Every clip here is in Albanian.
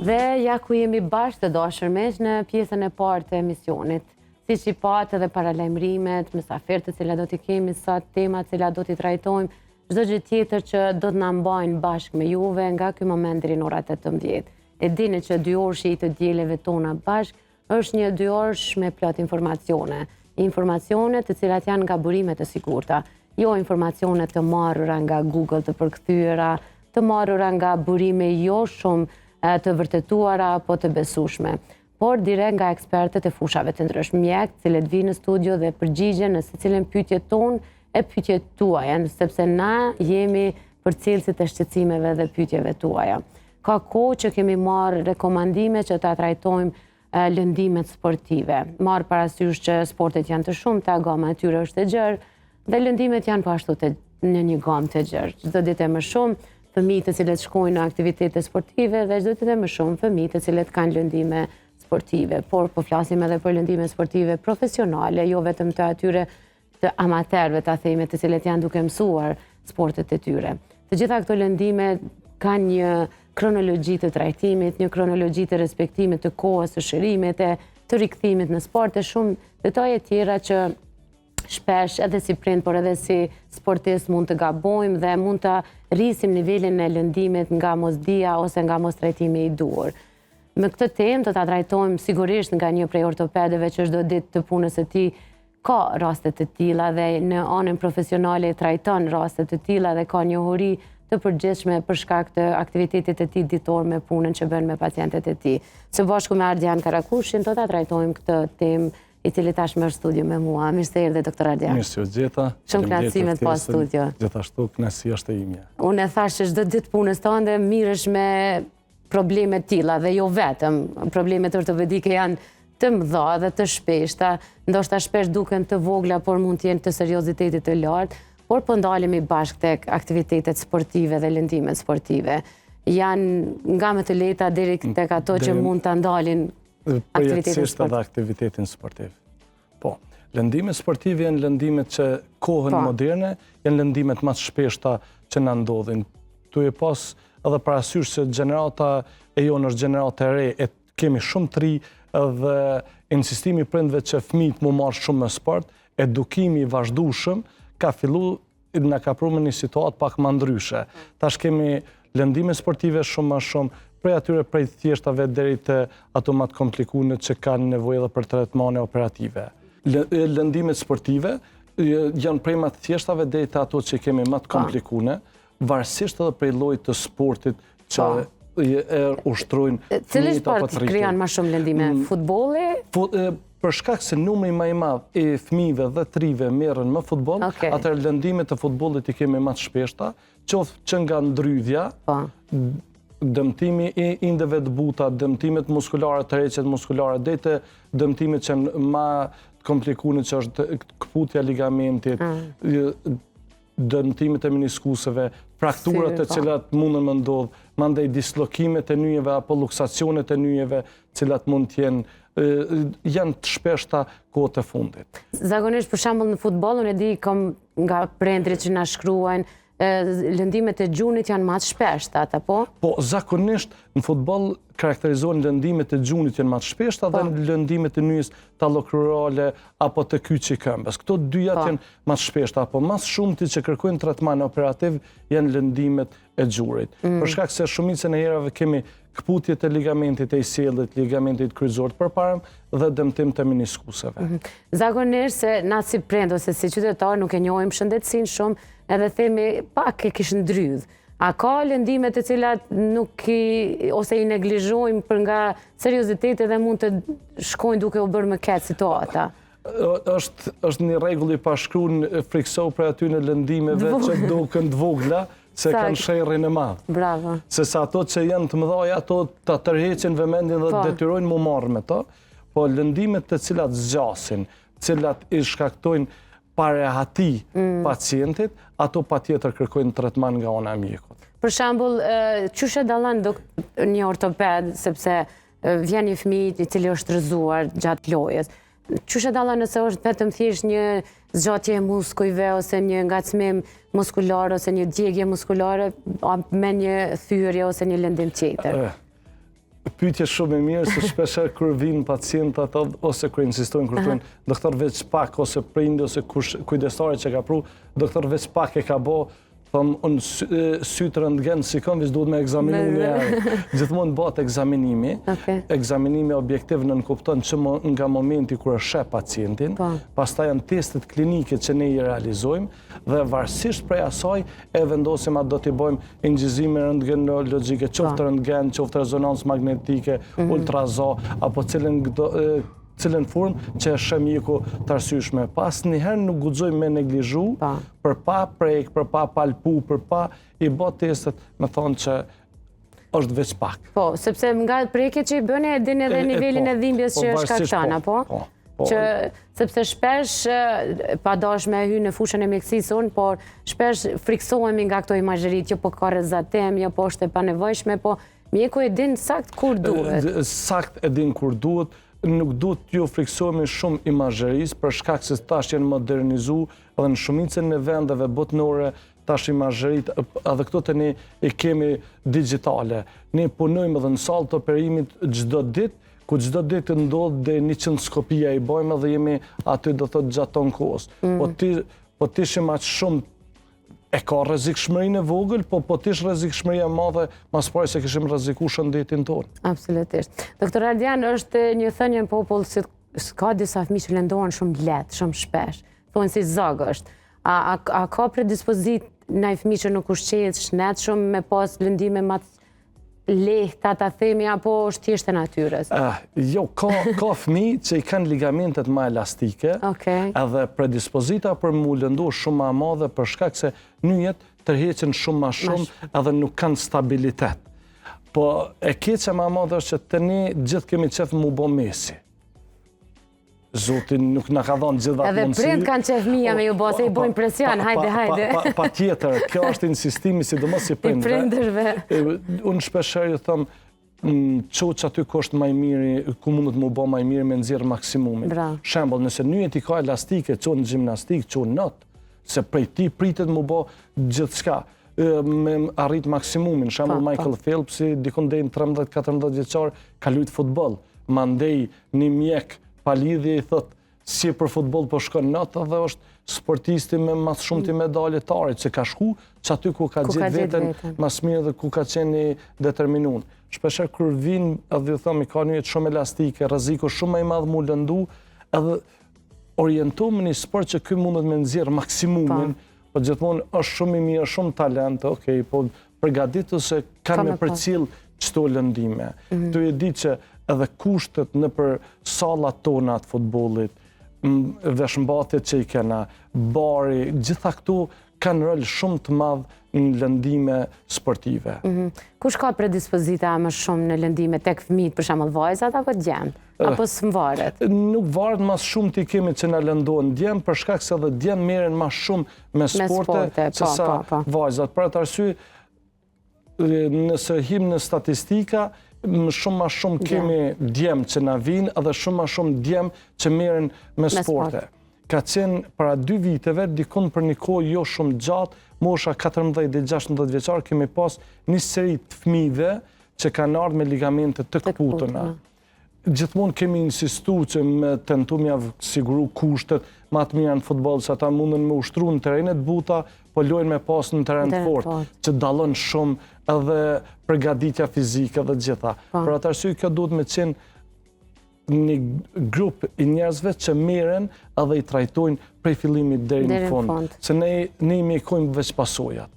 Dhe ja ku jemi bashkë të dashurmesh në pjesën e parë të emisionit. Siç i patë edhe paralajmërimet, mysafirët të cilat do t'i kemi sot, temat të cilat do t'i trajtojmë, çdo gjë tjetër që do të na mbajnë bashkë me juve nga ky moment deri në orën 18. E dini që 2 orë shi të dieleve tona bashkë është një 2 orësh me plot informacione. Informacione të cilat janë nga burime të sigurta, jo informacione të marrura nga Google të përkthyera, të marrura nga burime jo shumë të vërtetuara apo të besueshme, por direkt nga ekspertët e fushave të ndryshme, mjekë, cilët vinë në studio dhe përgjigjen në secilën pyetje tonë e pyetjet tuaja, sepse na jemi përcjellësit e shqetësimeve dhe pyetjeve tuaja. Ka kohë që kemi marrë rekomandime që ta trajtojmë lëndimet sportive. Marrë parasysh që sportet janë të shumta, gama e tyre është e gjerë, dhe lëndimet janë po ashtu në një gamë të gjerë. Çdo ditë më shumë fëmijë të cilët shkojnë në aktivitete sportive dhe çdo ditë më shumë fëmijë të cilët kanë lëndime sportive, por po flasim edhe për lëndime sportive profesionale, jo vetëm të atyre të amaterëve, ta themi, të cilët janë duke mësuar sportet e tyre. Të gjitha këto lëndime kanë një kronologji të trajtimit, një kronologji të respektimit të kohës së shërimit, të rikthimit në sport e shumë detaje tjera që shpesh edhe si prind, por edhe si sportist mund të gabojmë dhe mund të rrisim nivelin e lëndimit nga mosdia ose nga mos trajtimi i duhur. Me këtë temë do ta trajtojmë sigurisht nga një prej ortopedëve që çdo ditë të punës së tij ka raste të tilla dhe në anën profesionale trajton raste të tilla dhe ka njohuri të përgjithshme për shkak të aktivitetit të tij ditor me punën që bën me pacientët e tij. Së bashku me Ardian Karakushin do ta trajtojmë këtë temë, i cili tashmë është studio me mua. Mirë se erdhe, doktor Ardian. Mirë se u gjeta. Shumë kënaqësi të pa studio. Gjithashtu kënaqësia është e imja. Unë e thash që çdo ditë punës tënde mirësh me probleme të tilla dhe jo vetëm. Problemet ortopedike janë të mëdha dhe të shpeshta, ndoshta shpesh duken të vogla, por mund të jenë të seriozitetit të lartë, por po ndalemi bashkë tek aktivitetet sportive dhe lëndimet sportive. Janë nga më të lehta deri tek ato që mund ta ndalin përjetësisht edhe aktivitetin sportiv. Po, lëndimet sportive janë lëndimet që kohën moderne, janë lëndimet më të shpeshta që na ndodhin. Tu e pas edhe parasysh se gjenerata e jonë është gjenerata e re, e kemi shumë të ri dhe insistimi prindve që fëmijët mu marrë shumë me sport, edukimi i vazhdueshëm ka fillu na ka pru me një situatë pak më ndryshe. Tash kemi lëndime sportive shumë më shumë, prej atyre prej thjeshtave deri të ato më të komplikuara që kanë nevojë edhe për trajtmane operative. Lëndimet sportive janë prej më të thjeshtave deri të ato që kemi më të komplikuara, varësisht edhe prej llojit të sportit që ushtrojnë. Cili sport krijon më shumë lëndime? Futbolli? Për shkak se numri më i madh i fëmijëve dhe të rive merren me futboll, atëherë lëndimet e futbollit i kemi më të shpeshta, qoftë që nga ndrydhja, dëmtimi i indeve të buta, dëmtimet muskulare, tërheqjet muskulare, deri te dëmtimet që janë më komplikuara që është kputja e ligamentit, dëmtimet e meniskuseve, frakturat të cilat mundën më ndodh, mandej dislokimet e nyjeve apo luksacionet e nyjeve, të cilat mund të janë të shpeshta kohët e fundit. Zakonisht për shembull në futboll, unë e di nga prindrit që na shkruajnë, lëndimet e gjunit janë më të shpeshta, apo? Po, zakonisht në futboll karakterizohen lëndimet e gjunit janë më të shpeshta dhe lëndimet e nyjës tallokruorale apo të kyçi këmbës. Këto dyja janë më të shpeshta, apo më shumë që kërkojnë trajtman operativ janë lëndimet e gjurit. Për shkak se shumicën e herave kemi kputjet e ligamentit e sjellët, ligamentit kryesor përpara dhe dëmtim të meniskuseve. Zakonisht se na si prind ose si qytetar nuk e njohim shëndetësinë shumë, edhe themi pak e kish ndrydh. A ka lëndime të cilat nuk ose i neglizhojmë për nga serioziteti dhe mund të shkojnë duke u bërë më keq situata? Është një rregull i pashkruar friksohu për aty në lëndimeve që duken të vogla, se kanë sherrin e madh. Bravo. Se sa ato që janë të mëdha, ato ta tërheqin vëmendjen dhe detyrojnë mu marrë me to, po lëndimet të cilat zgjasin, të cilat i shkaktojnë parehati pacientit, ato patjetër kërkojnë trajtman nga ana e mjekut. Për shembull, çush e dallon një ortoped sepse vjen një fëmijë i cili është rrëzuar gjatë lojës. Çush e dallon nëse është vetëm thjesht një zgjatje e muskujve ose një ngacmim muskular ose një djegje muskulare me një thyrje ose një lëndim tjetër? Pyetje shumë e mirë, se shpesher kër vinë pacientat ose kër insistojnë kër thonë, doktor veç pak ose prindi ose kujdestare që ka pru, doktor veç pak e ka bo, thëmë, unë sytë rëndgen, si kom, duhet me egzaminu një herë. Gjithmonë bëhet egzaminimi. Egzaminimi objektiv në nënkupton që nga momenti kër e sheh pacientin, pastaj janë testet klinike që ne i realizojmë, dhe varësisht prej asaj e vendosim atë do t'i bojmë ingjizime rëntgenologjike, qoftë rëntgen, qoftë rezonancë magnetike, ultrazo, apo cilën formë që e shëmjiku të arsyeshme. Pas njëherë nuk guxojmë me neglizhu, për pa prek, për pa palpu, për pa i bë testet, me thonë që është veç pak. Po, sepse nga prekje që i bëni e dini edhe nivelin e dhimbjes që shkakton, apo? Sepse shpesh, pa dash me hy në fushën e mjekësisë unë, por shpesh friksohemi nga këto imazherit, jo po ka rrezatem, jo po është e panevojshme, po mjeku e din sakt kur duhet. Sakt e din kur duhet. Nuk duhet t'ju friksohemi shumë imazherisë, për shkak se tash janë modernizu edhe në shumicën e vendeve botënore tash imazherit, edhe këto të ne i kemi digjitale. Ne punojmë edhe në sallë të operimit çdo ditë, ku çdo ditë ndodh dhe 100 skopia i bojmë dhe jemi aty do thotë gjatë ton kohës. Po t'ishim aq shumë e ka rrezikshmërinë e vogël, po t'ish rrezikshmëria madhe, mas pari se kishim rreziku shëndetin tonë. Absolutisht. Doktor Ardian, është një thënie në popull se ka disa fëmijë që lëndohen shumë lehtë, shumë shpesh. Thonë si zogësht. A ka predispozit ndaj fëmijë që nuk ushqehet shëndetshëm me pas lëndime më lehta, ta themi, apo është thjesht e natyrës? Jo, ka fëmijë që i kanë ligamentet më elastike, edhe predispozita për mu lëndu shumë më madhe për shkak se nyjet tërheqen shumë më shumë edhe nuk kanë stabilitet. Po e keqja më madhe është që të ne gjithë kemi qef mu bo Messi. Zotin nuk na ka dhënë gjithë atë mundësi. Edhe prind kanë qef mija me ju bo, se i bojnë presion, hajde. Pa tjetër, kjo është insistimi, sidomos si prindve. Unë shpesher ju thëmë, qoq aty ku është maj miri, ku mundet mu bo maj miri me nëzirë maksimumin. Shembol, nëse nyjet i ka elastike, që në gjimnastik, që në not, se prej ti pritet mu bo gjithë shka, me arrit maksimumin. Shembol, Michael Phelps, dikon dejnë 13-14 vjeqar, ka lujt futbol. Mandej një mjek pa lidhje i thot, si për futbol po shkon natë dhe është sportisti me mas shumë të medaljetare, që ka shku që aty ku ka gjithë veten mas mirë dhe ku ka qeni determinun. Shpesher kër vinë, edhe ju thëmë, i ka njët shumë elastike, rreziku shumë më i madhë mu lëndu, edhe orientohemi një sport që këj mundet me nëzirë maksimumin, po gjithmonë është shumë i mirë, shumë talent, po përgatitur se kanë me përcjell çdo lëndime. Tu e di që edhe kushtet në për sallat tona të futbollit, veshmbathjet që i kena, bari, gjitha këtu kanë rol shumë të madh në lëndime sportive. Kush ka predispozita më shumë në lëndime tek fëmijët, për shembull vajzat apo djemt? Apo s'mvaret? Nuk varet mas shumë t'i kemi që na lëndohen djemt, për shkak se edhe djemt merren më shumë me sporte se sa vajzat. Për atë arsye, nëse him në statistika, shumë ma shumë kemi djemë që na vinë edhe shumë ma shumë djemë që merren me sporte. Ka qenë para 2 viteve, dikon për një kohë jo shumë gjatë, mosha 14 dhe 16 vjeçar, kemi pas një seri të fëmijëve që kanë ardhur me ligamente të kaputuna. Gjithmonë kemi insistu që me tentu mja siguru kushtet ma të mira në futbol, që ata mundën me ushtru në terenet buta, po lojnë me pas në teren të fort, që dalon shumë edhe përgatitja fizike dhe gjitha. Për atë arsye, kjo duhet me qenë një grup i njerëzve që merren edhe i trajtojnë prej fillimit deri në fund. Se ne i mjekojmë veç pasojat.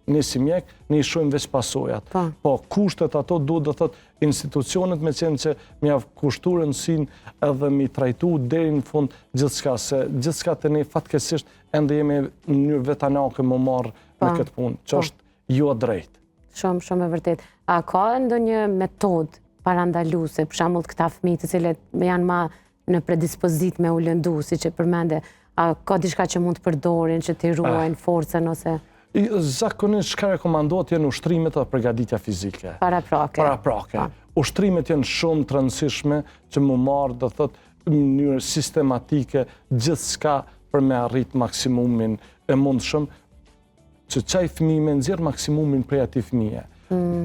Ne si mjek, ne i shohim veç pasojat. Po kushtet ato duhet dhe thot institucionet me qenë që mja kushtu rëndësinë edhe mi trajtu deri në fund gjithçka, se gjithçka të ne fatkeqësisht ende jemi në mënyrë vetanake më marrë në këtë punë, që është jo drejt. Shumë e vërtet. A ka ndonjë metodë parandaluese, për shembull këta fëmijë të cilët janë më në predispozit me u lëndu, siç e përmende, a ka diçka që mund të përdorin që të ruajnë forcën ose zakonisht çka rekomandohet janë ushtrimet dhe përgatitja fizike. Paraprake. Ushtrimet janë shumë të rëndësishme që mu marrë dhe thot në mënyrë sistematike gjithçka për me arrit maksimumin e mundshëm, që çaj fëmijë me nxjerr maksimumin prej atij fëmije.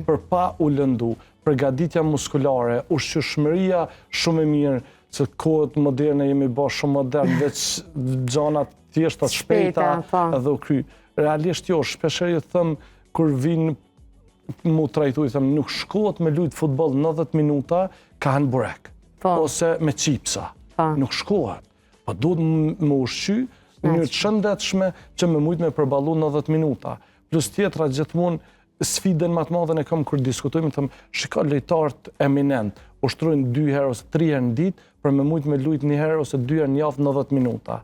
Për pa u lëndu. përgatitja muskulare, ushqyeshmëria shumë e mirë, se kohët moderne jemi bërë shumë modern, veç gjanat thjeshta shpejta edhe u kry. Realisht jo, shpesher ju thëmë, kur vinë mu trajtu, i thëmë, nuk shkohet me lujtë futbol 90 minuta, ka hanë burek, ose me qipsa. Nuk shkohet. Pa duhet më ushqy, në një shëndetshme që me mujtë me përballu 90 minuta. Plus tjetra gjithmonë, sfidën më të madhe e kam kur diskutojmë, thëmë, shika lojtarët eminent, ushtrojnë 2 herë ose 3 herë në ditë, për me mujtë me lujtë 1 herë ose 2 herë në javë 90 minuta.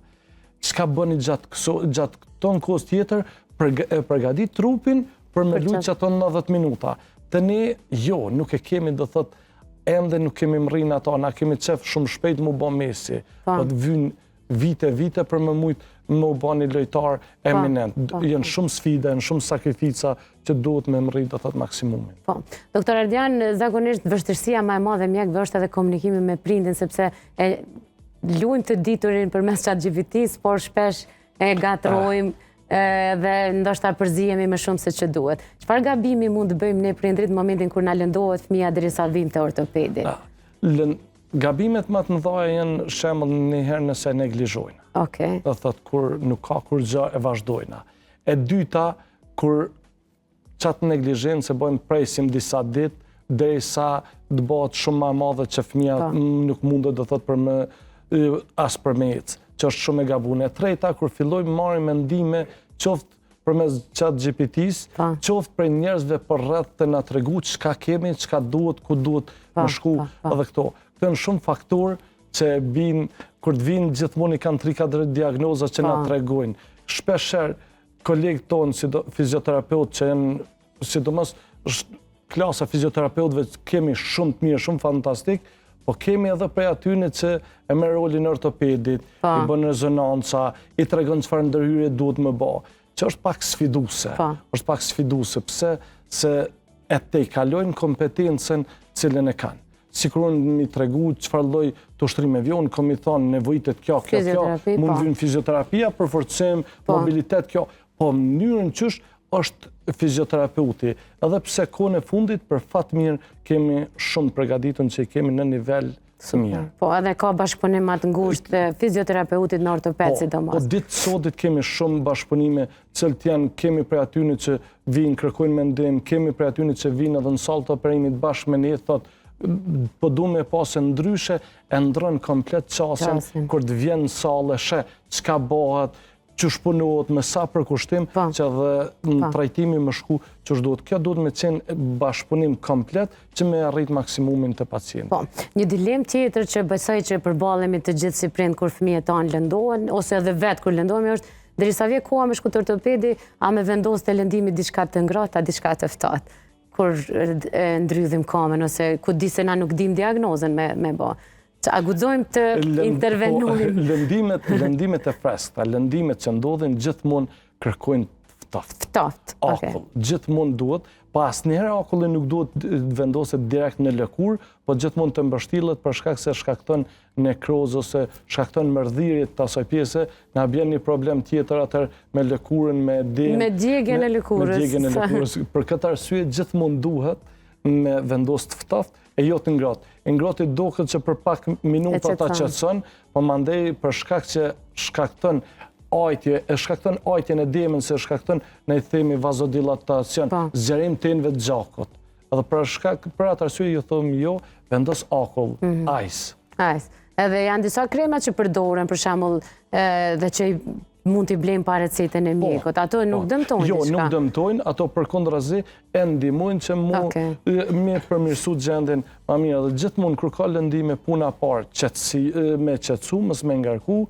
Çka bëni gjatë këton kohës tjetër, përgatit trupin për me lujtë që ato 90 minuta. Të ne, jo, nuk e kemi, do thot, ende nuk kemi mrinë ato, na kemi qef shumë shpejt mu bo mesi, po të vynë vite për me mujtë më bo një lojtar eminent. Jënë shumë sfide, jënë shumë sakrifica që duhet me mritë, do thot, maksimumin. Doktor Ardian, zakonisht vështirësia më e madhe mjekëve është edhe komunikimi me prindin, sepse luajmë të diturin përmes ChatGPT-s, por shpesh e gatrojmë dhe ndoshta përzihemi më shumë se që duhet. Çfarë gabimi mund të bëjmë ne prindrit në momentin kur na lëndohet fëmia derisa vim te ortopedi? Gabimet më të mëdha janë shembull njëherë nëse neglizhojnë. Do thotë kur nuk ka kur gjë e vazhdojna. E dyta, kur qatë neglizhencë bëjmë presim disa ditë derisa të bëhet shumë më e madhe që fëmia nuk mundet, do thotë, për më as për me ecë, që është shumë e gabuar. E treta, kur fillojmë marrim mendime, qoftë përmes ChatGPT-s, qoftë për njerëzve përreth të na tregu çka kemi, çka duhet, ku duhet më shku edhe këto. Këto janë shumë faktorë që bin, kur të vinë gjithmonë i kanë 3-4 diagnoza që na tregojnë. Shpeshherë kolegët tonë, fizioterapeutë që janë, sidomos klasa fizioterapeutëve kemi shumë të mirë, shumë fantastik, po kemi edhe prej atyne që e merr rolin e ortopedit, i bën rezonanca, i tregon çfarë ndërhyrje duhet më bë, që është pak sfiduese. Është pak sfiduese, pse? Se e te i kalojnë kompetencën cilën e kanë. Sikur mi tregu çfarë lloj të ushtrime unë kam i thonë nevojitet kjo, mund vjen fizioterapia, përforcim, mobilitet kjo, po mënyrën qysh është fizioterapeuti. Edhe pse kohën e fundit për fat mirë kemi shumë përgatitën që i kemi në nivel të mirë. Po edhe ka bashkëpunim më të ngushtë fizioterapeutit në ortoped sidomos. Po ditë sotit kemi shumë bashkëpunime, cilët janë, kemi prej atyne që vinë kërkojnë mendim, kemi prej atyne që vinë edhe në sallë të operimit bashkë me ne, thotë, po du me pasë ndryshe, e ndrën komplet qasin, kur të vjen në sallë, she, çka bëhet, që shpunohet, me sa përkushtim, që edhe në trajtimi më shku që shduhet. Kjo duhet me qenë bashkëpunim komplet që me arrit maksimumin të pacientit. Po, një dilemë tjetër që besoj që përballemi të gjithë si prind kur fëmijët tanë lëndohen, ose edhe vetë kur lëndohemi është, derisa vjen koha me shku te ortopedi, a me vendos të lëndimit diçka të ngrohtë, diçka të ftohtë, kur ndrydhim kamën, ose ku di se na nuk dim diagnozën me bë. A guxojmë të intervenojmë? Lëndimet e freskëta, lëndimet që ndodhin gjithmonë kërkojnë ftoft. Akull, gjithmonë duhet, pa asnjëherë akulli nuk duhet vendoset direkt në lëkurë, po gjithmonë të mbështillet për shkak se shkakton nekrozë ose shkakton mërdhirje të asaj pjese, na bën një problem tjetër atëherë me lëkurën, me degën. Me djegjen e lëkurës. Me djegjen e lëkurës. Për këtë arsye gjithmonë duhet me vendos të ftoft e jo të ngrohtë. E ngrohtë duket që për pak minuta ta qetëson, po mandej për shkak që shkakton ajtje, e shkakton ajtjen e demën, se shkakton ne i themi vazodilatacion, zgjerim të enëve të gjakut. Edhe për atë arsye ju them jo, vendos akull, ice. Edhe janë disa krema që përdoren, për shembull, dhe që mund t'i blejmë pa recetën e mjekut. Ato nuk dëmtojnë diçka? Jo, nuk dëmtojnë, ato përkundrazi e ndihmojnë që me përmirësu gjendjen më mirë. Dhe gjithmonë kur ka lëndime puna parë, me qetësu, mos me ngarku,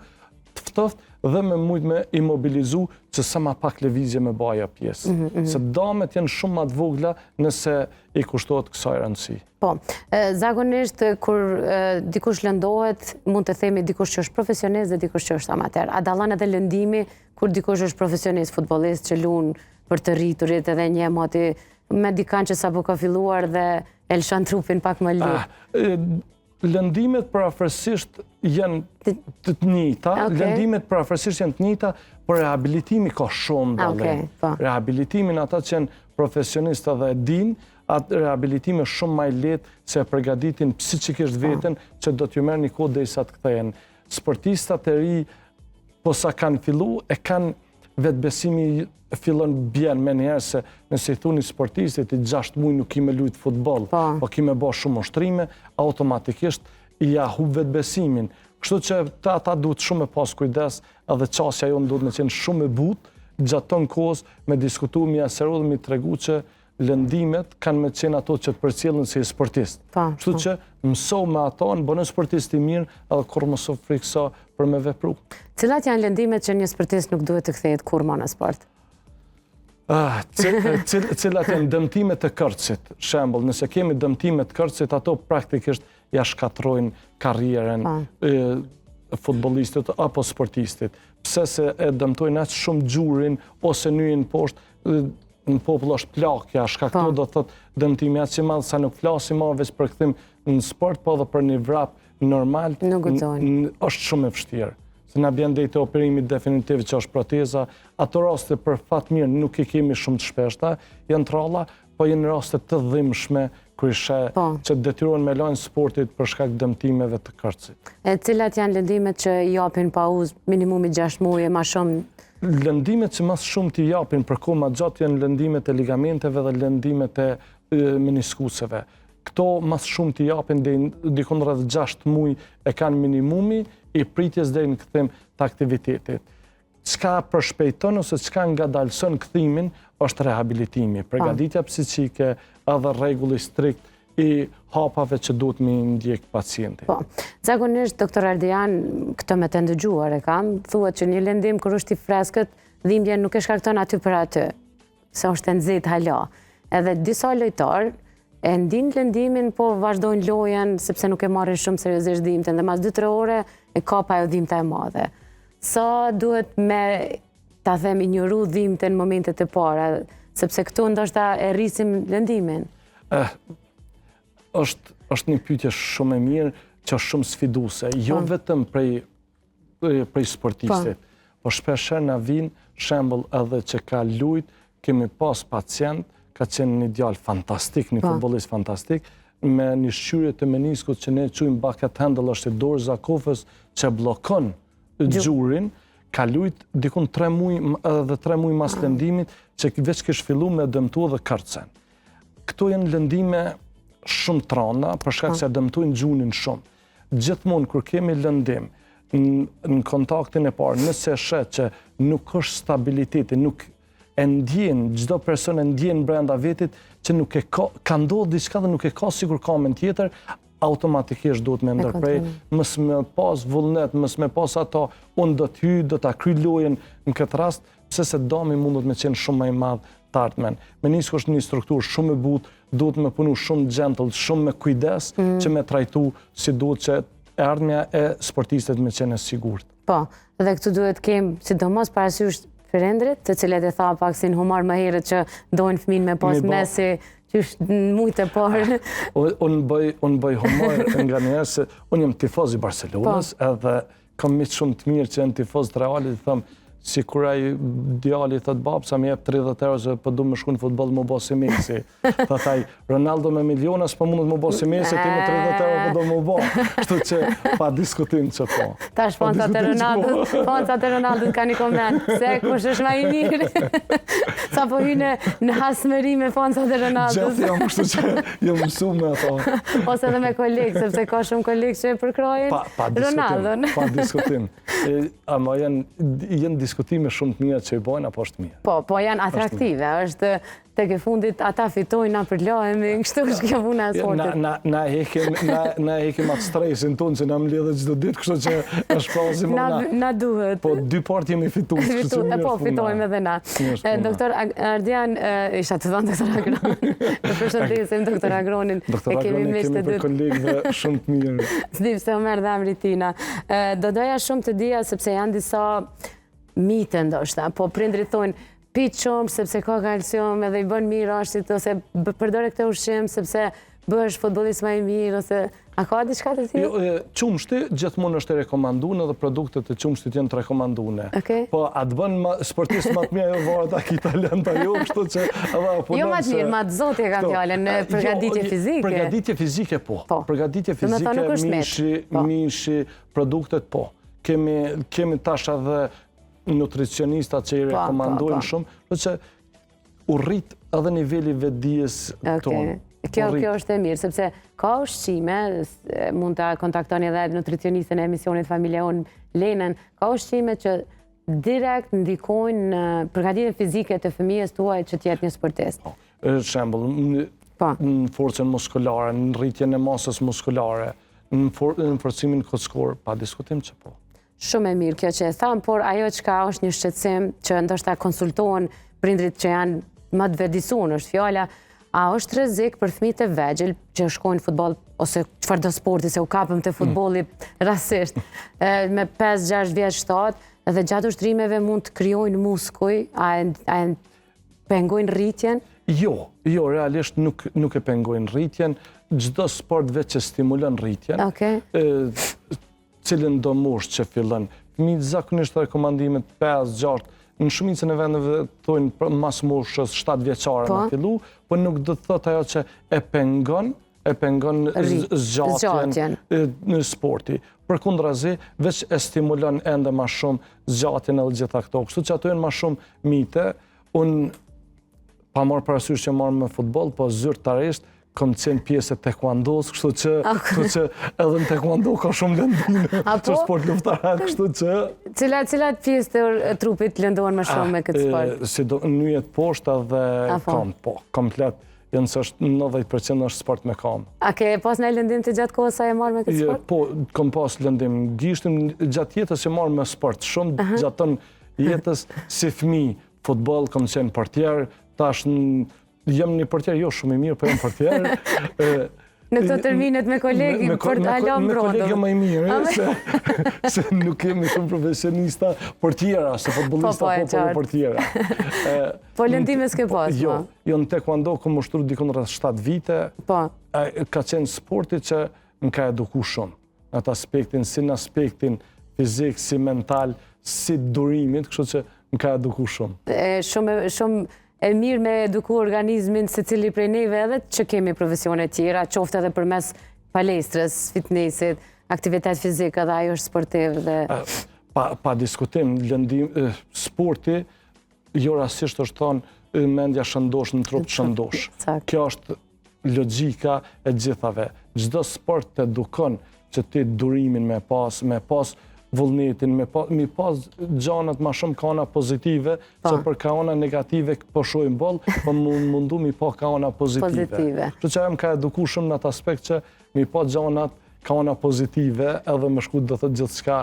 të ftoft, dhe me mujt me imobilizu që sa ma pak lëvizje me baja pjesë. Se damet janë shumë ma të vogla nëse i kushtohet kësaj rëndësi. Po, zakonisht kur dikush lëndohet, mund të themi dikush që është profesionist dhe dikush që është amater. A dallon edhe lëndimi kur dikush është profesionist, futbollist që luan për të rriturit edhe një moti me dikant që sapo ka filluar dhe e lëshon trupin pak më lirë? Lëndimet parafërsisht janë të njëjta, lëndimet parafërsisht janë të njëjta, por rehabilitimi ka shumë dallim. Rehabilitimin ata që janë profesionistë dhe din, atë rehabilitimi është shumë më i lehtë se përgatitin psikikisht veten që do t'ju merr një kohë derisa të kthehen. Sportistat e ri po sa kanë fillu e kanë vetbesimi fillon bjen me njerë se nëse i thuni sportistit i 6 muaj nuk kime lujt futbol, po kime bo shumë ushtrime, automatikisht i ja hub vetbesimin. Kështu që ata duhet shumë me pas kujdes, edhe qasja jonë duhet me qenë shumë e butë, gjatë ton kohës me diskutu, mi aseru dhe mi tregu që lëndimet kanë me qenë ato që të përcjellin si sportist. Kështu që mëso me ato, në bënë sportist i mirë, edhe kur mos u frikso për me vepru. Cilat janë lëndimet që një sportist nuk duhet të kthehet kur ma në sport? Cilat janë dëmtimet e kërcit, shembull, nëse kemi dëmtimet të kërcit, ato praktikisht ja shkatrojnë karrieren futbollistit apo sportistit. Pse se e dëmtojnë aq shumë gjurin ose nyjin poshtë, në popull është plakja, shkakto do thot dëmtimi aq i madh sa nuk flasim më veç për kthim në sport, po edhe për një vrap normal, është shumë e vështirë. Se na bjen deri te operimi definitiv që është proteza, ato raste për fat mirë nuk i kemi shumë të shpeshta, janë tralla, po janë raste të dhimbshme kryeshe që detyrohen me lënë sportit për shkak dëmtimeve të kërcit. E cilat janë lëndimet që japin pauzë minimumi 6 muaj e më shumë? Lëndimet që më shumë t'i japin për kohë më gjatë janë lëndimet e ligamenteve dhe lëndimet e meniskuseve. Këto më shumë t'i japin dikon rreth 6 muaj e kanë minimumi i pritjes deri në kthim të aktivitetit. Çka përshpejton ose çka ngadalson kthimin është rehabilitimi, përgatitja psiqike edhe rregulli strikt i hapave që duhet me ndjek pacienti. Zakonisht, doktor Ardian, këtë me të ndëgjuar e kam, thuhet që një lëndim kur është i freskët, dhimbjen nuk e shkakton aty për aty, se është e nxehtë hala. Edhe disa lojtarë e ndin lëndimin, po vazhdojnë lojen sepse nuk e marrin shumë seriozisht dhimbjen dhe mas 2-3 ore e kapa ajo dhimbta e madhe. Sa duhet me ta them injoru dhimbjen në momentet e para, sepse këtu ndoshta e rrisim lëndimin. Është një pyetje shumë e mirë që është shumë sfiduese, jo vetëm prej sportistit, po shpeshherë na vijnë shembull edhe që ka lujt, kemi pas pacient ka qenë një djalë fantastik, një futbollist fantastik, me një shqyrje të meniskut që ne quajmë bucket handle, është i dorë zakofës që bllokon gjurin, ka lujt dikun 3 muaj mas lëndimit që veç kish fillu me dëmtu edhe kërcen. Këto janë lëndime shumë trana, për shkak se dëmtojnë gjunin shumë. Gjithmonë kur kemi lëndim në kontaktin e parë, nëse shet që nuk është stabiliteti, nuk e ndjen, çdo person e ndjen brenda vetit që nuk e ka ndodhur diçka dhe nuk e ka sigur kamen tjetër, automatikisht duhet me ndërprej, mos me pas vullnet, mos me pas ato, unë do të hyj, do ta kryj lojën në këtë rast, pse se dami mundet me qenë shumë më i madh të ardhmen. Menisku është një strukturë shumë e butë, duhet me punu shumë gentle, shumë me kujdes, që me trajtu si duhet që e ardhmja e sportistet me qenë e sigurt. Po, dhe këtu duhet kem, sidomos parasysh prindrit, të cilët e tha pak si në humor më herët që dojnë fëmin me pas Messi, që është në mujtë e parë. Unë bëj humor nga njerë se unë jem tifoz i Barcelonës, edhe kam mitë shumë të mirë që janë tifoz të Realit, thëmë, si kur ai djali thot babë, sa më jep 30 euro se po du me shku në futboll më bo si Messi. Thot ai, Ronaldo me miliona s'po mundet më bo si Messi, ti me 30 euro po do më bo. Kështu që pa diskutim që po. Tash fancat e Ronaldo ka një koment, se kush është më i mirë. Sa po hyne në hasmëri me fancat e Ronaldo. Gjithë jam, kështu që jam mësu me ato. Ose edhe me kolegë, sepse ka shumë kolegë që e përkrojnë Ronaldon. Pa diskutim. Ama janë diskutime shumë të mira që i bojnë, apo është mirë? Po janë atraktive, është tek e fundit ata fitojnë, na përlohemi, kështu është kjo puna e sportit. Na hekim atë stresin tonë që na mbledhet çdo ditë, kështu që është prazim na duhet. Po dy partë jemi fitues, kështu që po fitojmë edhe na. Doktor Ardian, isha të thënë doktor Agron. Ne përshëndesim doktor Agronin. Doktor Agronin kemi për kolegëve shumë të mirë. S'dim se merr dhe emri tina. Do doja shumë të dija sepse janë disa mite ndoshta, po prindrit thonë pi shumë sepse ka kalcium edhe i bën mirë ashtit ose përdore këtë ushqim sepse bësh futbollist më i mirë, ose a ka diçka të tillë? Qumshti gjithmonë është e rekomanduar dhe produktet e qumshtit janë të rekomanduara. Po a të bën sportist më të mirë ajo varet a ki talent ajo, kështu që jo më të mirë, ma të zoti e kam fjalën në përgatitje fizike. Përgatitje fizike po. Përgatitje fizike, mishi, produktet po. Kemi tash edhe nutricionistat që i rekomandojnë shumë, do që u rrit edhe niveli vetdijes tonë. Kjo është e mirë, sepse ka ushqime, mund të kontaktoni edhe nutricionistën e emisionit Familja Unë, Lenën, ka ushqime që direkt ndikojnë në përgatitjen fizike të fëmijës tuaj që t'jetë një sportist. Shembull, në forcën muskulare, në rritjen e masës muskulare, në forcimin kockor, pa diskutim që po. Shumë e mirë kjo që e thamë, por ajo që ka është një shqetësim që ndoshta konsultohen prindrit që janë më të vetëdijshëm, është fjala, a është rrezik për fëmijët e vegjël që shkojnë futboll ose çfarëdo sporti, se u kapëm te futbolli rastisht, me 5, 6 vjeç, 7, dhe gjatë ushtrimeve mund të krijojnë muskuj, a pengojnë rritjen? Jo, realisht nuk e pengojnë rritjen, çdo sport veç që stimulon rritjen. Cilën do moshë që fillon. Fëmijët zakonisht rekomandimet 5, 6, në shumicën e vendeve thonë mas moshës 7 vjeçare me fillu, po nuk do të thotë ajo që e pengon zgjatjen në sporti. Përkundrazi, veç e stimulon ende më shumë zgjatjen edhe gjitha këto. Kështu që ato janë më shumë mite. Unë pa marrë parasysh që marrë me futboll, po zyrtarisht kom qenë pjesë e taekwondos, kështu që edhe në taekwondo ka shumë lëndime që sport luftarak, kështu që... Cilat pjesë të trupit lëndohen më shumë me këtë sport? Si do njët poshta dhe kam, po, komplet, janë së është 90% është sport me kam. A ke pas në lëndim të gjatë kohës sa e marrë me këtë sport? Po, kom pas lëndim. Gishtim gjatë jetës e marrë me sport, shumë gjatën jetës si fëmi, futboll, kom qenë portier, tash jem një portier, jo shumë i mirë, po jem portier. Në këto terminet me kolegi, për të ala mbrondo. Me kolegi më i mirë, se nuk kemi shumë profesionista portiera, se futbolista po portiera. Po lëndime s'ke pas, po? Jo, në taekwondo kom ushtru dikon rreth 7 vite. Ka qenë sporti që më ka eduku shumë. Në atë aspektin, si në aspektin fizik, si mental, si durimit, kështu që më ka eduku shumë. Shumë e mirë me eduku organizmin se cili prej neve edhe që kemi profesione tjera, qoftë edhe përmes palestrës, fitnessit, aktivitet fizik, edhe ajo është sportiv dhe... Pa diskutim, sporti, jo rasisht është thonë mendja shëndosh në trup shëndosh. Kjo është logjika e gjithave. Çdo sport të edukon që ti durimin me pas vullnetin, mi pas gjanat ma shumë kaona pozitive, që për kaona negative po shojnë boll, po mundu mi pa kaona pozitive. Që që ka eduku shumë në atë aspekt që mi pa gjanat kaona pozitive, edhe më shku do të gjithë shka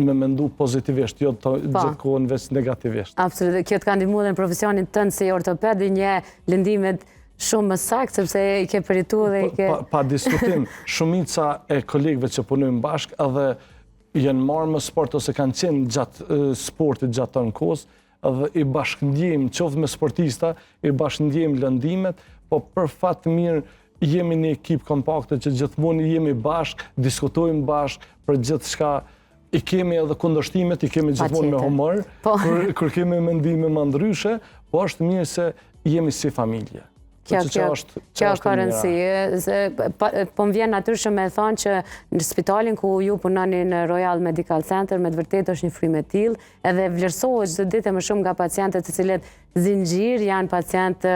me mendu pozitivisht, jo të gjithë kohën veç negativisht. Absolut, kjo të ka ndihmu dhe në profesionin tënë si ortopedi, një lëndimet shumë më saktë, sepse i ke peritu dhe i ke... Pa diskutim, shumica e kolegëve që punojnë bashkë, edhe janë marrë më sport ose kanë qenë gjatë sportit gjatë të në kohës, edhe i bashkëndjejmë, qoftë me sportista, i bashkëndjejmë lëndimet, po për fatë mirë jemi një ekip kompakte që gjithmonë jemi bashkë, diskutojmë bashkë për gjithë shka, i kemi edhe kundërshtimet, i kemi gjithmonë me humor, kur kemi mendime më ndryshe, po është mirë se jemi si familje. Kjo ka rëndësi. Po më vjen natyrshëm me thonë që në spitalin ku ju punoni në Royal Medical Center, me të vërtet është një frymë e tillë, edhe vlerësohet çdo ditë më shumë nga pacientët të cilët zinxhir janë pacientë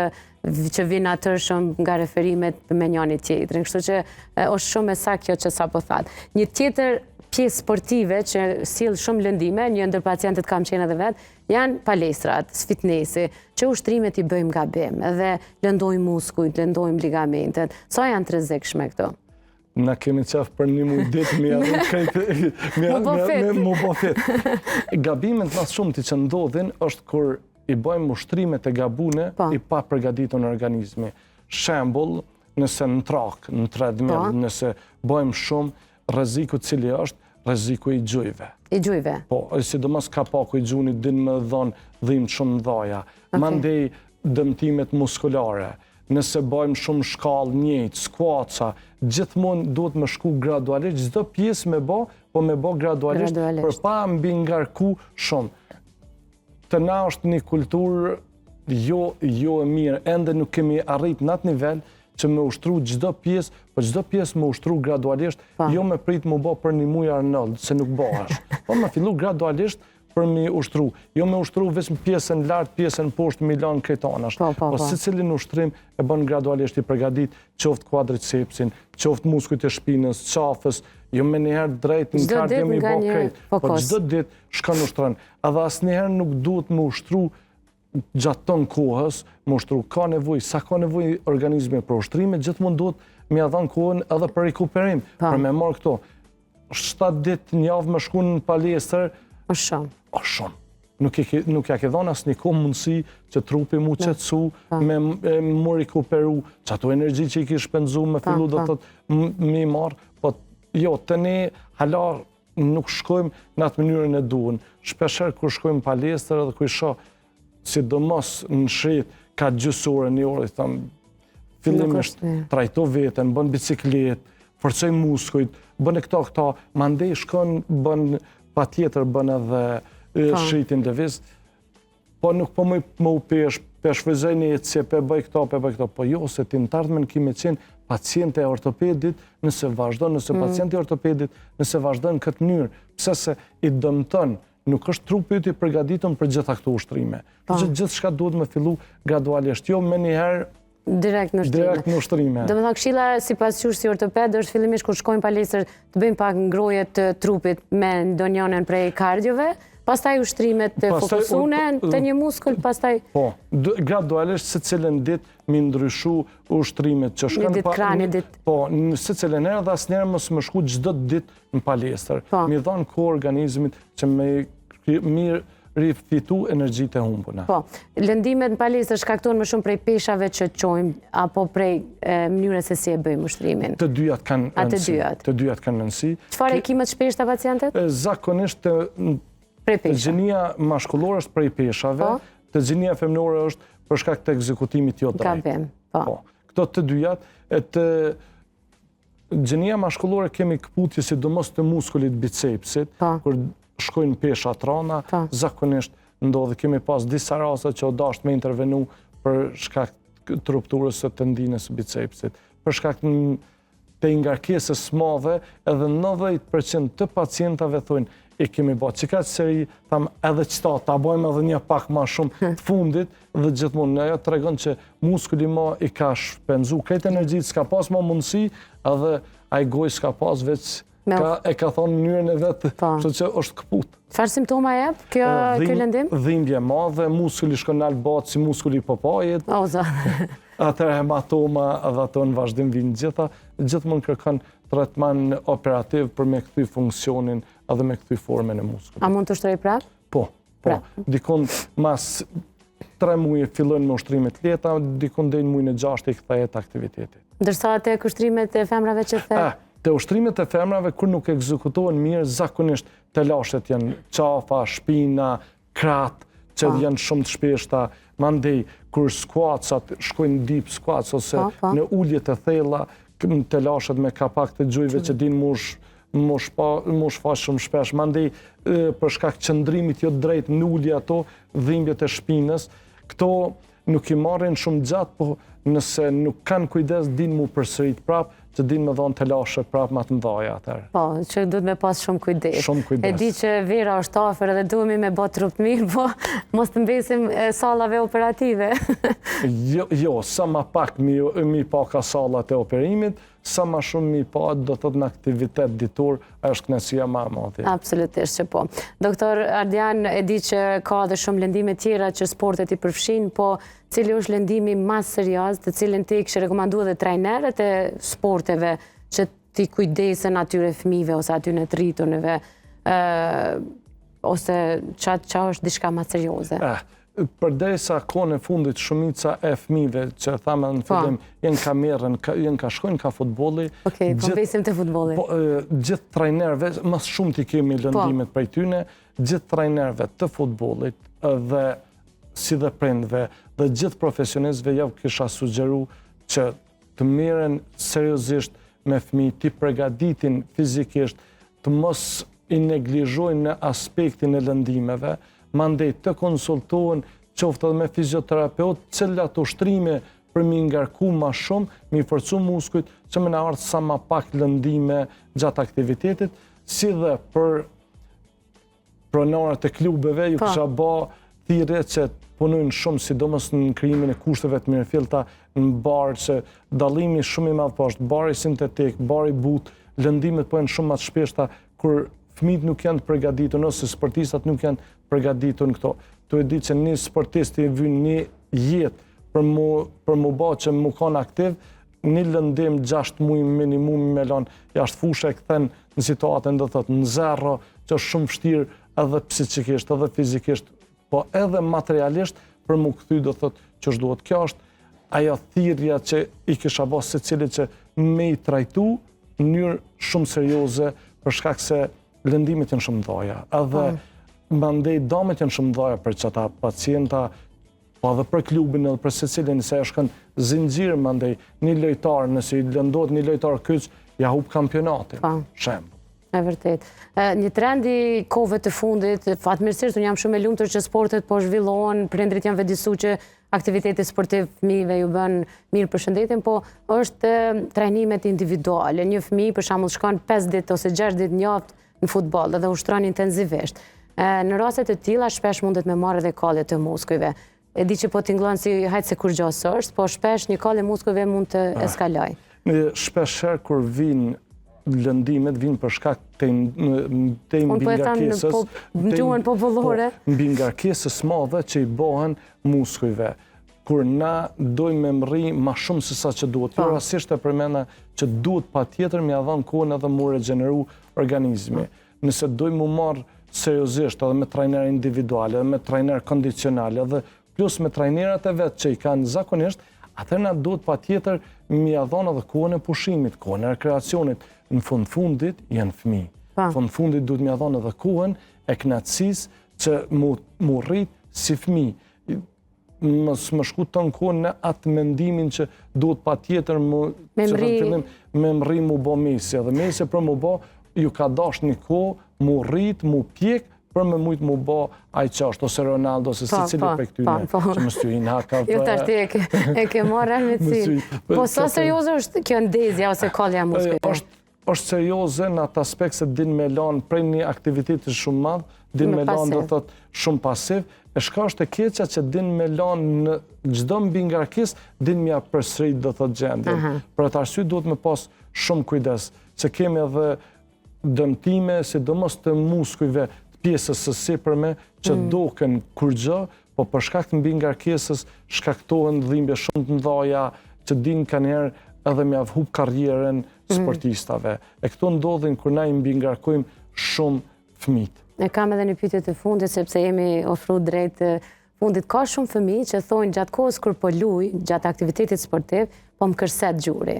që vinë natyrshëm nga referimet me njëri tjetrin. Kështu që është shumë e saktë kjo që sapo thatë. Një tjetër pjesë sportive që sjell shumë lëndime, një ndër pacientët kam qenë edhe vetë, janë palestrat, fitnesi, që ushtrimet i bëjmë gabim, edhe lëndojmë muskujt, lëndojmë ligamentet. Sa janë të rrezikshme këto? Na kemi qef për një muj ditë më bo fit. Gabimet mas shumë të që ndodhin është kur i bëjmë ushtrimet e gabune i pa përgatitur në organizmi. Shembull, nëse në trak, në treadmill, nëse bëjmë shumë, rreziku cili është rreziku i gjujve. I gjujve? Po, sidomos kapaku i gjunit din me dhënë dhimbje shumë dhaja. Mandej dëmtimet muskulare, nëse bëjmë shumë shkallë njëjtë, skuaca, gjithmonë duhet me shku gradualisht, çdo pjesë me bë, po me bë gradualisht, për pa mbi ngarku shumë. Të na është një kulturë jo e mirë, ende nuk kemi arrit në atë nivel që me ushtru çdo pjesë, po çdo pjesë me ushtru gradualisht, jo me prit mu bë për një muj Arnold, se nuk bëhesh. Po me fillu gradualisht për mi ushtru. Jo me ushtru vetëm pjesën lartë, pjesën poshtë, Milan krejtanash. Po secilin ushtrim e bën gradualisht i përgatit, qoftë quadricepsin, qoftë muskujt e shpinës, qafës, jo me njëherë drejt në kardio mi bë krejt. Po çdo ditë shkon ushtron. Edhe asnjëherë nuk duhet me ushtru gjatë ton kohës, më ushtru, ka nevoj, sa ka nevoj organizmi për ushtrime, gjithmonë duhet me ia dhënë kohën edhe për rikuperim, për me marrë këto. 7 ditë një javë me shku në palestër, është shumë. Nuk ja ke dhënë asnjë kohë mundësi që trupi mu qetësu, me mu rikuperu, që ato energji që i ki shpenzu, me fillu do të mi marë, po jo, të ne halar nuk shkojmë në atë mënyrën e duhen. Shpesher kur shkojmë palestër edhe kur shoh sidomos në shit, ka gjysore një orë, thëmë, fillimisht trajto veten, bën biciklet, forcoj muskujt, bën e këta, mandej shkon, bën pa tjetër, bën edhe shritin lëviz, po nuk po më u peshvizoj një eci, pe bëj këto, po jo, se ti në tardhmen kime qenë pacient e ortopedit, nëse vazhdojnë, nëse pacient e ortopedit, nëse vazhdojnë këtë mënyrë, pse se i dëmton, nuk është trupi yt i përgatitëm për gjitha këto ushtrime. Gjithë shka duhet me fillu gradualisht, jo me njëherë direkt në ushtrime. Do me thënë këshilla si pas qysh si ortoped është fillimisht kur shkojnë palestër të bëjmë pak ngroje të trupit me ndonjënën prej kardiove, pastaj ushtrimet të fokusune të një muskull, pastaj... Po, gradualisht se cilën dit mi ndryshu ushtrimet që shkën... Një dit krani, dit... Po, se cilën erë dhe asë njerë mos më shku gjdo dit në palestër. Mi dhonë ko organizmit që me mirë rifitu energjit e humbuna. Po, lëndimet në palestër shkaktojnë më shumë prej peshave që qojmë, apo prej mënyrës se si e bëjmë ushtrimin? Të dyjat kanë rëndësi. Të dyjat kanë rëndësi. Çfarë e kimet shpesh të pacientët? Zakonisht të gjenia mashkullore është prej peshave, të gjenia femnore është për shkak të ekzekutimit jo drejt. Gabim, po. Këto të dyjat, të gjenia mashkullore kemi këputje sidomos të muskulit bicepsit, kur shkojnë peshat rana, zakonisht ndodhe kemi pas disa rase që o dasht me intervenu për shkak të rupturës së tendinës bicepsit. Për shkak të ngarkesës madhe, edhe 90% të pacientave thonë, i kemi bo qika që seri, tham edhe qëta, ta bojmë edhe një pak ma shumë të fundit, dhe gjithmonë ajo të regon që muskuli ma i ka shpenzu krejt energjit, s'ka pas ma mundësi, edhe ai goj s'ka pas veç, e ka thonë mënyrën e vetë, që që është këput. Çfarë simptoma jep kjo lëndim? Dhimbje madhe, muskuli shkon në albat si muskuli popajit, atër hematoma edhe ato në vazhdim vinë gjitha, gjithmonë kërkon tretman operativ për me këthy funksionin edhe me këthy formen e muskulit. A mund të ushtrej prap? Po. Dikon mas 3 muje fillojnë me ushtrimet leta, dikon dhe në mujnë e 6 i këthajet aktivitetit. Ndërsa të ushtrimet e femrave që the? Të ushtrimet e femrave, kur nuk ekzekutohen mirë, zakonisht të lashet janë qafa, shpina, krat, që janë shumë të shpeshta, mandej, kur skuacat, shkojnë deep squats, ose në ulljet e thella, të lashet me kapak të gjujve që din mush fa shumë shpesh, mandej, për shkak qëndrimit jo drejt në ullje ato, dhimbjet e shpinës, këto nuk i marrin shumë gjatë, po nëse nuk kanë kujdes, din mu përsërit prap, që din me dhonë të lashe prap ma të mdhaja atër. Po, që duhet me pas shumë kujdes. Shumë kujdes. E di që vera është afer edhe duhemi me bë trup mirë, po mos të mbesim sallave operative. Jo, sa ma pak mi pa ka sallat e operimit, sa ma shumë mi pa do të në aktivitet ditur, është kënaqësia ma e madhe. Absolutisht që po. Doktor Ardian, e di që ka dhe shumë lëndime tjera që sportet i përfshin, po cili është lëndimi mas serioz, të cilin ti kështë rekomandu edhe trajnerët e sporteve që ti kujdesen atyre fëmijëve ose atyre të rritunëve, ose qa është diçka mas serioze? Përdesa kohën e fundit shumica e fëmijëve që thamë në fillim jenë ka merren, jenë ka shkojnë ka futbolli. Okej, po besim të futbolli. Gjithë trajnerëve, më shumë ti kemi lëndimet prej tyne, gjithë trajnerëve të futbollit dhe si dhe prindve dhe gjithë profesionistëve ja kisha sugjeru që të merren seriozisht me fëmijë, të përgatitin fizikisht, të mos i neglizhojnë në aspektin e lëndimeve, mandej të konsultohen qoftë edhe me fizioterapeut, cilat ushtrime për mi ngarku ma shumë, mi forcu muskujt, që me në ardhë sa ma pak lëndime gjatë aktivitetit, si dhe për pronarët e klubeve, ju kisha ba thirrje që punojnë shumë, sidomos në krijimin e kushteve të mirëfillta në barë, që dallimi shumë i madh është bari sintetik, bari but, lëndimet po janë shumë më të shpeshta kur fëmijët nuk janë të përgatitur ose sportistat nuk janë të përgatitur në këto. Tu e di që një sportist i vjen një jetë për mu ba që mu kanë aktiv, një lëndim 6 muaj minimum me lanë jashtë fushë e kthen në situatën do thotë në zero, që është shumë vështirë edhe psikikisht, edhe fizikisht, po edhe materialisht për mu kthy do thotë që duhet. Kjo është ajo thirrja që i kisha bërë secilit që me i trajtu në mënyrë shumë serioze për shkak se lëndimet janë shumë mëdha. Edhe mandej damet janë shumë mëdha për çata pacienta, po edhe për klubin edhe për secilin se është zinxhir mandej një lojtar, nëse i lëndohet një lojtar kyç, ja hub kampionatin. Shemb. E vërtet. Një trend i kohëve të fundit, fatmirësisht unë jam shumë e lumtur që sportet po zhvillohen, prindrit janë vedisu që aktiviteti sportiv fëmijëve ju bën mirë përshëndetin, po është trajnimet individuale. Një fëmijë për shembull shkon 5 ditë ose 6 ditë në javë në futboll dhe ushtron intensivisht. Në raste të tilla shpesh mundet me marrë edhe kalle të muskujve. E di që po t'ingllon si hajtë se kur gjos është, po shpesh një kalle muskujve mund të eskaloj. Shpesher kur vinë lëndimet vinë për shkak të mbingarkesës. Në gjuhën popullore. Mbingarkesës madhe që i bëhen muskujve. Kur na dojmë me mri ma shumë se sa që duhet. Jo rasisht e përmenda që duhet pa tjetër me adhan kohën edhe mu regeneru organizmi. Nëse dojmë mu marë seriozisht edhe me trajner individuale, edhe me trajner kondicionale, edhe plus me trajnerat e vetë që i kanë zakonisht, atër na duhet pa tjetër me adhan edhe kohën e pushimit, kohën e rekreacionit. Në fundit janë fëmijë. Në fundit duhet me adhan edhe kohën e kënaqësisë që mu rrit si fëmijë. Më shku të në kohën në atë mendimin që duhet pa tjetër me mri mu bo mesi. Edhe mesi për mu bo ju ka dash një kohë, mu rrit, mu pjek, për me mujtë mu bo aj qashtë, ose Ronaldo, ose si cili për këtyne, që më stjuhin haka. Jo të ashti e ke marrë rëmëtësi. Po sa serioze është kjo ndezja ose kollja muskujve? është serioze në atë aspekt se din me lanë prej një aktivitetit shumë madhë, din me lanë do thot shumë pasiv, e shka është e keqja që din me lanë në gjdo mbingarkes, din mja përsërit do thot gjendjen. Për atë arsye duhet me pas shumë kujdes, se kemi edhe dëmtime, sidomos të muskujve të pjesës së sipërme, që doken kur gjë, po për shkak të mbingarkesës shkaktohen dhimbje shumë të mëdha që din ka njerë edhe me avhub karrieren sportistave. E këto ndodhin kur na i mbingarkojmë shumë fëmijët. E kam edhe një pyetje të fundit, sepse jemi ofru drejt fundit. Ka shumë fëmijë që thonë gjatë kohës kur po luj, gjatë aktivitetit sportiv, po më kërset gjuri.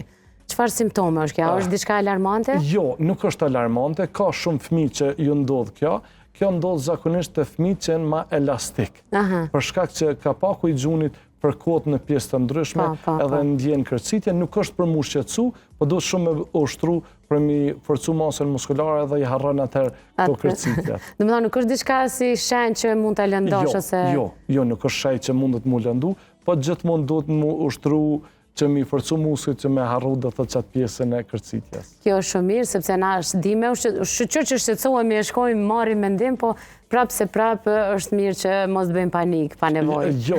Çfarë simptome është kjo? Është diçka alarmante? Jo, nuk është alarmante. Ka shumë fëmijë që ju ndodh kjo. Kjo ndodh zakonisht të fëmijët që janë ma elastik. Për shkak që ka paku i gjunit për kohët në pjesë të ndryshme, edhe ndjenë kërcitje, nuk është për mu shqetësu, po do shumë me ushtru për mi forcu masën muskulare dhe i harron atër të kërcitjet. Dhe më thonë, nuk është diçka si shenjë që mund të lëndosh ose... Jo, nuk është shenjë që mundet mu lëndu, po gjithmonë do të mu ushtru që mi forcu muskujt që me harru dhe të qatë pjesën e kërcitjes. Kjo është shumë mirë, sepse na është dime, shqyqyr që shqetësohemi e shkojmë marrim mendim, po prapë se prapë është mirë që mos të bëjmë panik, pa nevojë. Jo,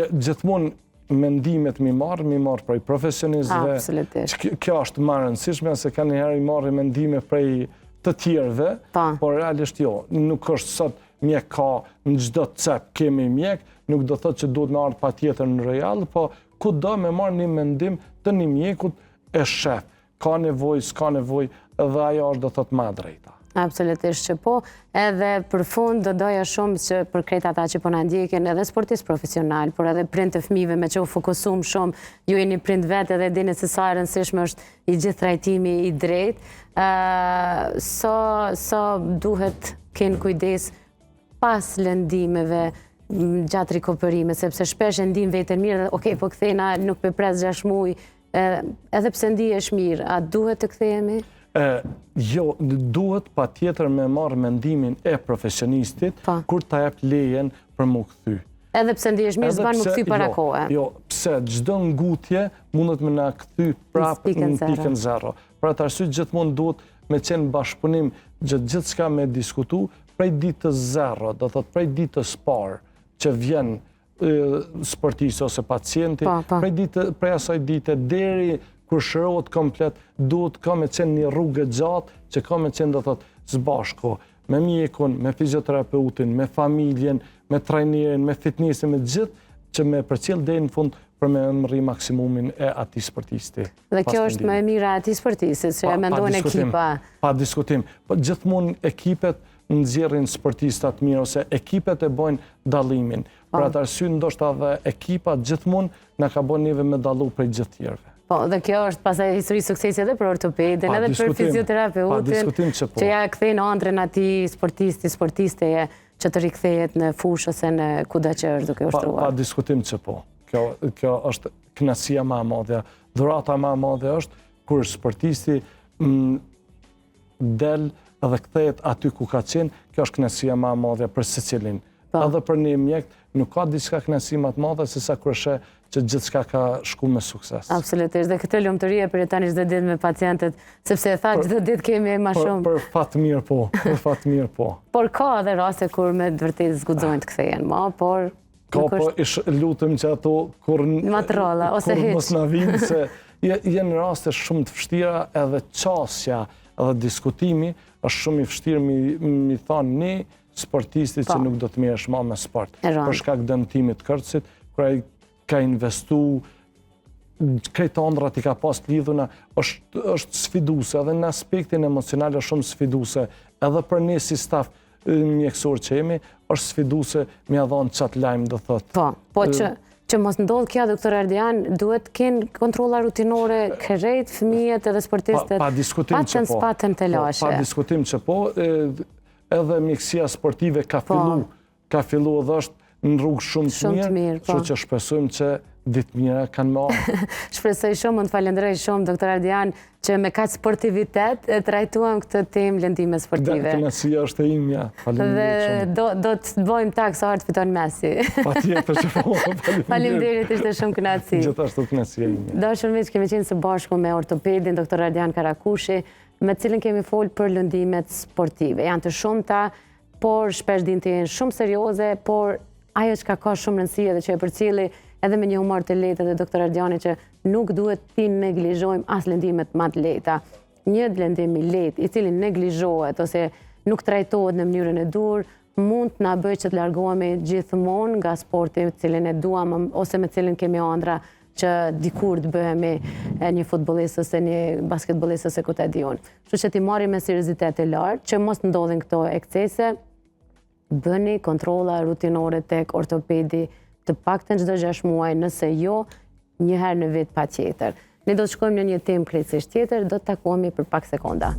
gjithmonë mendimet mi marë prej profesionistëve. Absolutisht. Kjo është më e rëndësishme, se ka njëherë i marrë mendime prej të tjerëve, por realisht jo, nuk është sot mjek ka në çdo cep kemi mjek, nuk do thotë që duhet me ardhë pa tjetër në real, po ku do me marrë një mendim të një mjekut e shef. Ka nevoj, s'ka nevoj, edhe ajo është do thotë ma drejta. Absolutisht që po, edhe për fund do doja shumë që për krejt ata që po na ndjekin edhe sportist profesional, por edhe prind të fëmijëve me që u fokusum shumë, ju jeni prind vetë edhe dini se sa e rëndësishme është i gjithë trajtimi i drejt, sa duhet kënë kujdes pas lëndimeve gjatë rikopërime, sepse shpesh e ndim vetën mirë dhe okej, po kthena nuk pe pres 6 muaj, edhe pse ndihesh mirë, a duhet të kthehemi? Jo, duhet pa tjetër me marrë mendimin e profesionistit kur ta jep lejen për mu kthy. Edhe pse ndihesh mirë, s'ban mu kthy para kohë. Jo, pse çdo ngutje mundet me na kthy prapë në pikën 0. Për atë arsye gjithmonë duhet me qenë bashkëpunim gjithçka me diskutu prej ditës 0, do thot prej ditës parë që vjen sportisti ose pacienti, prej asaj dite deri kur shërohet komplet, duhet ka me qenë një rrugë gjatë që ka me qenë do thot zbashku me mjekun, me fizioterapeutin, me familjen, me trajnerin, me fitnessin, me gjithë që me përcjell deri në fund për me mërri maksimumin e atij sportisti. Dhe kjo është më e mira atij sportistit, që e mendojnë ekipa. Pa diskutim. Po gjithmonë ekipet nxjerrin sportista të mirë ose ekipet e bojnë dallimin. Për atë arsye ndoshta edhe ekipa gjithmonë na ka bën neve me dallu prej gjithë tjerëve. Po, dhe kjo është pasaj histori suksesi edhe për ortopedin, edhe për fizioterapeutin, që ja kthejnë ëndrën atij sportisteje që të rikthehet në fushë ose në kudo që është duke ushtruar. Pa diskutim që po. Kjo është kënaqësia më e madhe. Dhurata më e madhe është kur sportisti del edhe kthehet aty ku ka qenë, kjo është kënaqësia më e madhe për secilin. Edhe për një mjek nuk ka diçka kënaqësi më të madhe se sa kur sheh që gjithçka ka shku me sukses. Absolutisht, dhe këtë lumturi e përjetoni çdo ditë me pacientët, sepse e tha çdo ditë kemi më shumë. Për fat mirë po, për fat mirë po. Por ka edhe raste kur me të vërtetë zguxojnë të kthehen, por ka po lutem që ato kur matrolla ose hiç mos na vinë se janë raste shumë të vështira edhe çësia edhe diskutimi është shumë i vështirë mi thonë ne sportistit që nuk do të merresh më me sport. Për shkak dëmtimit të kërcit, kur ai ka investu, këto ëndrat i ka pas lidhuna, është sfiduese, edhe në aspektin emocional është shumë sfiduese, edhe për ne si staf mjekësor që jemi, është sfiduese me ia dhënë çat lajm do thotë. Po që mos ndodh kjo, doktor Ardian, duhet kenë kontrolla rutinore krejt fëmijët edhe sportistët. Pa diskutim që po. Patën të lashe. Pa diskutim që po, edhe mjekësia sportive ka fillu edhe është në rrugë shumë të mirë, kështu që shpresojmë që ditë mira kanë më ardhur. Shpresoj shumë, të falenderoj shumë, doktor Ardian, që me kaq sportivitet e trajtuam këtë temë lëndime sportive. Kënaqësia është e imja. Faleminderit shumë. Dhe do të bëjmë tak sa herë të fiton Messi. Patjetër që po. Faleminderit, ishte shumë kënaqësi. Gjithashtu kënaqësia ime. Dashur miq, kemi qenë së bashku me ortopedin doktor Ardian Karakushi, me cilën kemi folur për lëndimet sportive. Janë të shumta, por shpesh din të jenë shumë serioze, por ajo që ka shumë rëndësi edhe që e përcjelli edhe me një humor të lehtë dhe doktor Ardiani që nuk duhet ti neglizhojmë as lëndimet më të lehta. Një lëndim i lehtë i cili neglizhohet ose nuk trajtohet në mënyrën e dur, mund të na bëjë që të largohemi gjithmonë nga sporti të cilin e duam ose me cilin kemi ëndra që dikur të bëhemi një futbollist ose një basketbollist ose ku ta diun. Kështu që ti marrim me seriozitet të lartë që mos ndodhin këto ekscese. Bëni kontrolla rutinore tek ortopedi të paktën çdo 6 muaj, nëse jo, një herë në vit patjetër. Ne do të shkojmë në një temë krejtësisht tjetër, do të takohemi për pak sekonda.